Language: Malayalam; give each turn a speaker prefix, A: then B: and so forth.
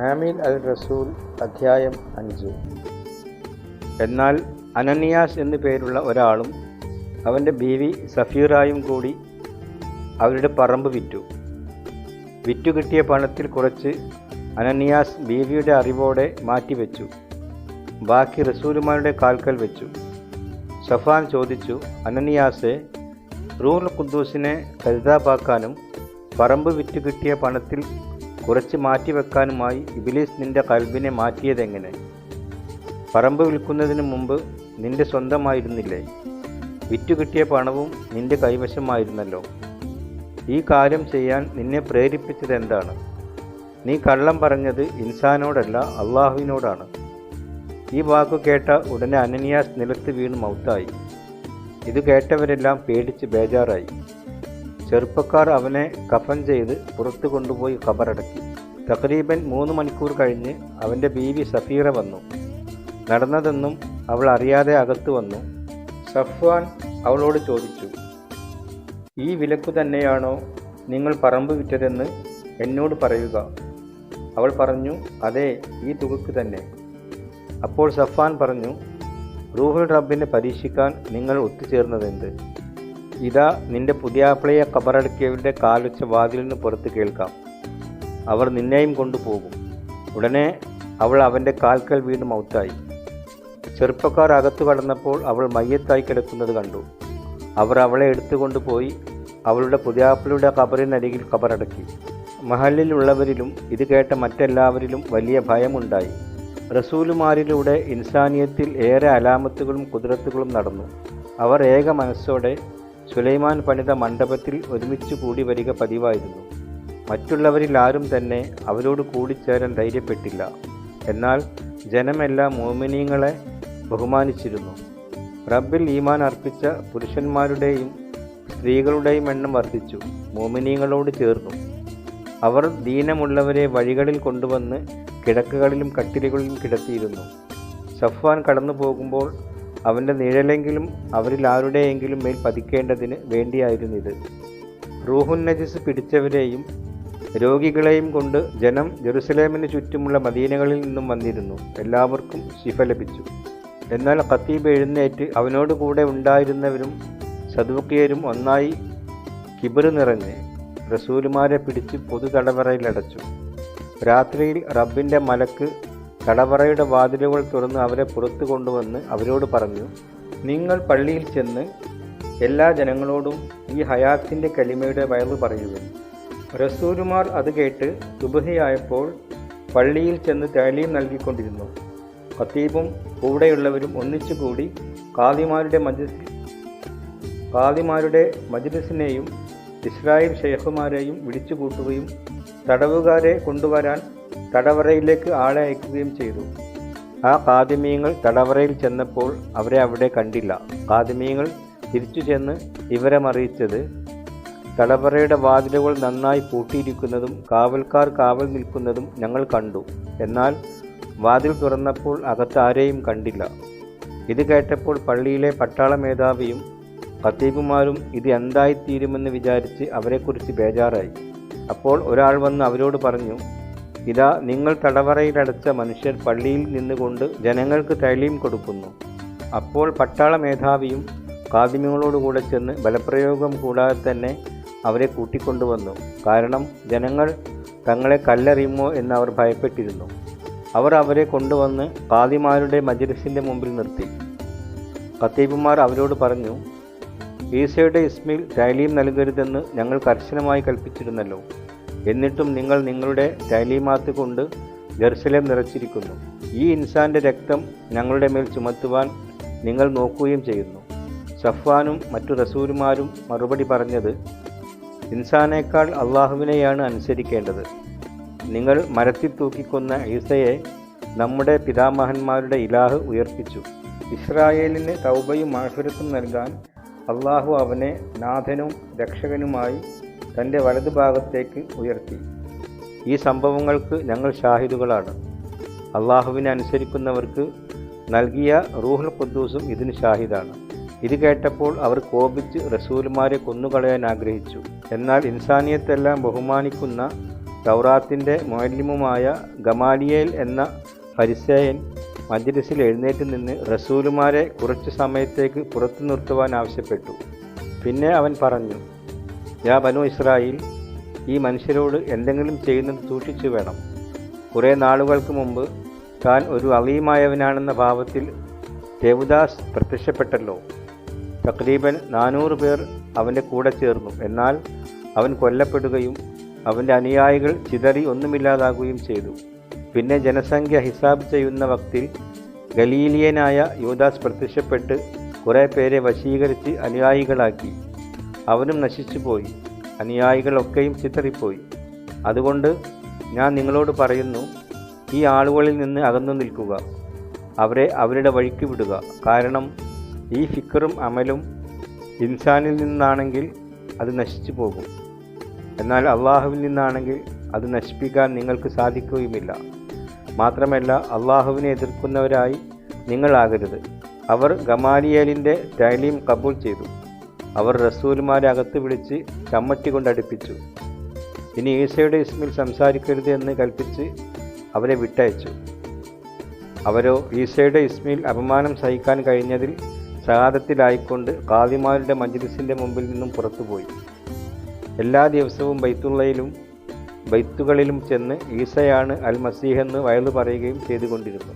A: ആമീൻ അൽ റസൂൽ അധ്യായം 5. എന്നാൽ അനനിയാസ് എന്നു പേരുള്ള ഒരാളും അവൻ്റെ ബീവി സഫീറായും കൂടി അവരുടെ പറമ്പ് വിറ്റുകിട്ടിയ പണത്തിൽ കുറച്ച് അനനിയാസ് ബീവിയുടെ അറിവോടെ മാറ്റിവെച്ചു. ബാക്കി റസൂലുമാരുടെ കാൽക്കൽ വെച്ചു. സഫാൻ ചോദിച്ചു, അനനിയാസെ, റൂഹുൽ ഖുദ്ദൂസിനെ കരുതാപ്പാക്കാനും പറമ്പ് വിറ്റുകിട്ടിയ പണത്തിൽ കുറച്ച് മാറ്റിവെക്കാനുമായി ഇബ്ലീസ് നിന്റെ കൽബിനെ മാറ്റിയതെങ്ങനെ? പറമ്പ് വിൽക്കുന്നതിന് മുമ്പ് നിന്റെ സ്വന്തമായിരുന്നില്ലേ? വിറ്റുകിട്ടിയ പണവും നിന്റെ കൈവശമായിരുന്നല്ലോ. ഈ കാര്യം ചെയ്യാൻ നിന്നെ പ്രേരിപ്പിച്ചതെന്താണ്? നീ കള്ളം പറഞ്ഞത് ഇൻസാനോടല്ല, അള്ളാഹുവിനോടാണ്. ഈ വാക്കു കേട്ട ഉടനെ അനനിയാസ് നിലത്ത് വീണ് മൗത്തായി. ഇത് കേട്ടവരെല്ലാം പേടിച്ച് ബേജാറായി. ചെറുപ്പക്കാർ അവനെ കഫൻ ചെയ്ത് പുറത്തു കൊണ്ടുപോയി ഖബറടക്കി. തഖരീബൻ 3 മണിക്കൂർ കഴിഞ്ഞ് അവൻ്റെ ബീവി സഫീറ വന്നു. നടന്നതെന്നും അവൾ അറിയാതെ അകത്തു വന്നു. സഫ്വാൻ അവളോട് ചോദിച്ചു, ഈ വിലക്കു തന്നെയാണോ നിങ്ങൾ പറമ്പ് വിറ്റതെന്ന് എന്നോട് പറയുക? അവൾ പറഞ്ഞു, അതെ, ഈ തുകക്ക് തന്നെ. അപ്പോൾ സഫ്വാൻ പറഞ്ഞു, റൂഹുൽ റബ്ബിനെ പരീക്ഷിക്കാൻ നിങ്ങൾ ഒത്തുചേർന്നതെന്ത്? ഇതാ നിന്റെ പുതിയാപ്പിളയെ ഖബറടക്കിയവരുടെ കാലൊച്ച വാതിലിന് പുറത്ത് കേൾക്കാം. അവർ നിന്നെയും കൊണ്ടുപോകും. ഉടനെ അവൾ അവൻ്റെ കാൽക്കൽ വീണ് മൗത്തായി. ചെറുപ്പക്കാർ അകത്തു കടന്നപ്പോൾ അവൾ മയ്യത്തായി കിടക്കുന്നത് കണ്ടു. അവർ അവളെ എടുത്തുകൊണ്ടുപോയി അവളുടെ പുതിയാപ്പിളയുടെ ഖബറിനരികിൽ ഖബറടക്കി. മഹലിലുള്ളവരിലും ഇത് കേട്ട മറ്റെല്ലാവരിലും വലിയ ഭയമുണ്ടായി. റസൂലുമാരിലൂടെ ഇൻസാനിയത്തിൽ ഏറെ അലാമത്തുകളും കുദ്റത്തുകളും നടന്നു. അവർ ഏക മനസ്സോടെ സുലൈമാൻ പണിത മണ്ഡപത്തിൽ ഒരുമിച്ച് കൂടി വരിക പതിവായിരുന്നു. മറ്റുള്ളവരിൽ ആരും തന്നെ അവരോട് കൂടിച്ചേരാൻ ധൈര്യപ്പെട്ടില്ല. എന്നാൽ ജനമെല്ലാം മുഅ്മിനീങ്ങളെ ബഹുമാനിച്ചിരുന്നു. റബ്ബിൽ ഈമാൻ അർപ്പിച്ച പുരുഷന്മാരുടെയും സ്ത്രീകളുടെയും എണ്ണം വർദ്ധിച്ചു, മുഅ്മിനീങ്ങളോട് ചേർന്നു. അവർ ദീനമുള്ളവരെ വഴികളിൽ കൊണ്ടുവന്ന് കിടക്കകളിലും കട്ടിലുകളിലും കിടത്തിയിരുന്നു. സഫ്വാൻ കടന്നു പോകുമ്പോൾ അവൻ്റെ നിഴലെങ്കിലും അവരിൽ ആരുടെയെങ്കിലും മേൽ പതിക്കേണ്ടതിന് വേണ്ടിയായിരുന്നിത്. റൂഹുൻ നജിസ് പിടിച്ചവരെയും രോഗികളെയും കൊണ്ട് ജനം ജെറുസലേമിന് ചുറ്റുമുള്ള മദീനകളിൽ നിന്നും വന്നിരുന്നു. എല്ലാവർക്കും ശിഫ ലഭിച്ചു. എന്നാൽ ഖത്തീബ് എഴുന്നേറ്റ് അവനോട് കൂടെ ഉണ്ടായിരുന്നവരും സദൂഖിയരും ഒന്നായി കിബർ നിറഞ്ഞ് റസൂലുമാരെ പിടിച്ച് പൊതു തടവറയിലടച്ചു. രാത്രിയിൽ റബ്ബിൻ്റെ മലക്ക് തടവറയുടെ വാതിലുകൾ തുറന്ന് അവരെ പുറത്തു കൊണ്ടുവന്ന് അവരോട് പറഞ്ഞു, നിങ്ങൾ പള്ളിയിൽ ചെന്ന് എല്ലാ ജനങ്ങളോടും ഈ ഹയാത്തിൻ്റെ കലിമയുടെ വയറ് പറയുവിൻ. റസൂലുമാർ അത് കേട്ട് സുബ്ഹിയായപ്പോൾ പള്ളിയിൽ ചെന്ന് തഅലീം നൽകിക്കൊണ്ടിരുന്നു. ഖത്തീബും കൂടെയുള്ളവരും ഒന്നിച്ചുകൂടി ഖാദിമാരുടെ മജ്ലിസിനെയും ഇസ്രായേൽ ഷെയ്ഖുമാരെയും വിളിച്ചുകൂട്ടുകയും തടവുകാരെ കൊണ്ടുവരാൻ തടവറയിലേക്ക് ആളെ അയക്കുകയും ചെയ്തു. ആ ഖാദിമീങ്ങൾ തടവറയിൽ ചെന്നപ്പോൾ അവരെ അവിടെ കണ്ടില്ല. ഖാദിമീങ്ങൾ തിരിച്ചു ചെന്ന് വിവരമറിയിച്ചത്, തടവറയുടെ വാതിലുകൾ നന്നായി പൂട്ടിയിരിക്കുന്നതും കാവൽക്കാർ കാവൽ നിൽക്കുന്നതും ഞങ്ങൾ കണ്ടു. എന്നാൽ വാതിൽ തുറന്നപ്പോൾ അകത്ത് ആരെയും കണ്ടില്ല. ഇത് കേട്ടപ്പോൾ പള്ളിയിലെ പട്ടാള മേധാവിയും ഖത്തീബുമാരും ഇത് എന്തായിത്തീരുമെന്ന് വിചാരിച്ച് അവരെക്കുറിച്ച് ബേജാറായി. അപ്പോൾ ഒരാൾ വന്ന് അവരോട് പറഞ്ഞു, ഇതാ നിങ്ങൾ തടവറയിലടച്ച മനുഷ്യർ പള്ളിയിൽ നിന്നുകൊണ്ട് ജനങ്ങൾക്ക് തഅലീം കൊടുക്കുന്നു. അപ്പോൾ പട്ടാള മേധാവിയും ഖാദിമുകളോടുകൂടെ ചെന്ന് ബലപ്രയോഗം കൂടാതെ തന്നെ അവരെ കൂട്ടിക്കൊണ്ടുവന്നു. കാരണം ജനങ്ങൾ തങ്ങളെ കല്ലെറിയുമോ എന്ന് അവർ ഭയപ്പെട്ടിരുന്നു. അവർ അവരെ കൊണ്ടുവന്ന് ഖാദിമാരുടെ മജ്ലിസിൻ്റെ മുമ്പിൽ നിർത്തി. ഖത്തീബുമാർ അവരോട് പറഞ്ഞു, ഈസയുടെ ഇസ്മിൽ തഅലീം നൽകരുതെന്ന് ഞങ്ങൾ കർശനമായി കൽപ്പിച്ചിരുന്നല്ലോ. എന്നിട്ടും നിങ്ങൾ നിങ്ങളുടെ തഅലീമാത്ത് കൊണ്ട് ജെറുസലേം നിറച്ചിരിക്കുന്നു. ഈ ഇൻസാന്റെ രക്തം ഞങ്ങളുടെ മേൽ ചുമത്തുവാൻ നിങ്ങൾ നോക്കുകയും ചെയ്യുന്നു. സഫ്വാനും മറ്റു റസൂലുമാരും മറുപടി പറഞ്ഞത്, ഇൻസാനേക്കാൾ അള്ളാഹുവിനെയാണ് അനുസരിക്കേണ്ടത്. നിങ്ങൾ മരത്തിൽ തൂക്കിക്കൊന്ന ഈസയെ നമ്മുടെ പിതാമഹന്മാരുടെ ഇലാഹ് ഉയർപ്പിച്ചു. ഇസ്രായേലിന് തൗബയും മഗ്ഫിറത്തും നൽകാൻ അള്ളാഹു അവനെ നാഥനും രക്ഷകനുമായി തൻ്റെ വലതുഭാഗത്തേക്ക് ഉയർത്തി. ഈ സംഭവങ്ങൾക്ക് ഞങ്ങൾ ഷാഹിദുകളാണ്. അള്ളാഹുവിനെ അനുസരിക്കുന്നവർക്ക് നൽകിയ റൂഹുൽ ഖുദ്ദൂസും ഇതിന് ഷാഹിദാണ്. ഇത് കേട്ടപ്പോൾ അവർ കോപിച്ച് റസൂലുമാരെ കൊന്നുകളയാൻ ആഗ്രഹിച്ചു. എന്നാൽ ഇൻസാനിയത്തെല്ലാം ബഹുമാനിക്കുന്ന തൗറാത്തിൻ്റെ മുഅല്ലിമുമായ ഗമാലിയേൽ എന്ന ഫരിസേയൻ മജ്‌ലിസിൽ എഴുന്നേറ്റ് നിന്ന് റസൂലുമാരെ കുറച്ചു സമയത്തേക്ക് പുറത്തു നിർത്തുവാൻ ആവശ്യപ്പെട്ടു. പിന്നെ അവൻ പറഞ്ഞു, യാ ബനൂ ഇസ്രായേൽ, ഈ മനുഷ്യരോട് എന്തെങ്കിലും ചെയ്യുന്നത് സൂക്ഷിച്ചു വേണം. കുറേ നാളുകൾക്ക് മുമ്പ് താൻ ഒരു അലീമായവനാണെന്ന ഭാവത്തിൽ ദേവദാസ് പ്രത്യക്ഷപ്പെട്ടല്ലോ. തഖ്രീബൻ 400 പേർ അവൻ്റെ കൂടെ ചേർന്നു. എന്നാൽ അവൻ കൊല്ലപ്പെടുകയും അവൻ്റെ അനുയായികൾ ചിതറി ഒന്നുമില്ലാതാകുകയും ചെയ്തു. പിന്നെ ജനസംഖ്യ ഹിസാബ് ചെയ്യുന്ന വക്തിൽ ഗലീലിയനായ യൂദാസ് പ്രത്യക്ഷപ്പെട്ട് കുറേ പേരെ വശീകരിച്ച് അനുയായികളാക്കി. അവനും നശിച്ചുപോയി, അനുയായികളൊക്കെയും ചിതറിപ്പോയി. അതുകൊണ്ട് ഞാൻ നിങ്ങളോട് പറയുന്നു, ഈ ആളുകളിൽ നിന്ന് അകന്നു നിൽക്കുക, അവരെ അവരുടെ വഴിക്ക് വിടുക. കാരണം ഈ ഫിക്റും അമലും ഇൻസാനിൽ നിന്നാണെങ്കിൽ അത് നശിച്ചു പോകും. എന്നാൽ അള്ളാഹുവിൽ നിന്നാണെങ്കിൽ അത് നശിപ്പിക്കാൻ നിങ്ങൾക്ക് സാധിക്കുകയുമില്ല. മാത്രമല്ല, അള്ളാഹുവിനെ എതിർക്കുന്നവരായി നിങ്ങളാകരുത്. അവർ ഗമാലിയേലിൻ്റെ തഅലീം കബൂൽ ചെയ്തു. അവർ റസൂലുമാരെ അകത്ത് വിളിച്ച് ചമ്മട്ടി കൊണ്ടടുപ്പിച്ചു. ഇനി ഈസയുടെ ഇസ്മിൽ സംസാരിക്കരുത് എന്ന് കൽപ്പിച്ച് അവരെ വിട്ടയച്ചു. അവരോ ഈസയുടെ ഇസ്മിൽ അപമാനം സഹിക്കാൻ കഴിഞ്ഞതിൽ സഹാദത്തിലായിക്കൊണ്ട് ഖാദിമാരുടെ മജ്‌ലിസിൻ്റെ മുമ്പിൽ നിന്നും പുറത്തുപോയി. എല്ലാ ദിവസവും ബൈത്തുകളിലും ചെന്ന് ഈസയാണ് അൽ മസീഹ് എന്ന് വയലു പറയുകയും ചെയ്തുകൊണ്ടിരുന്നു.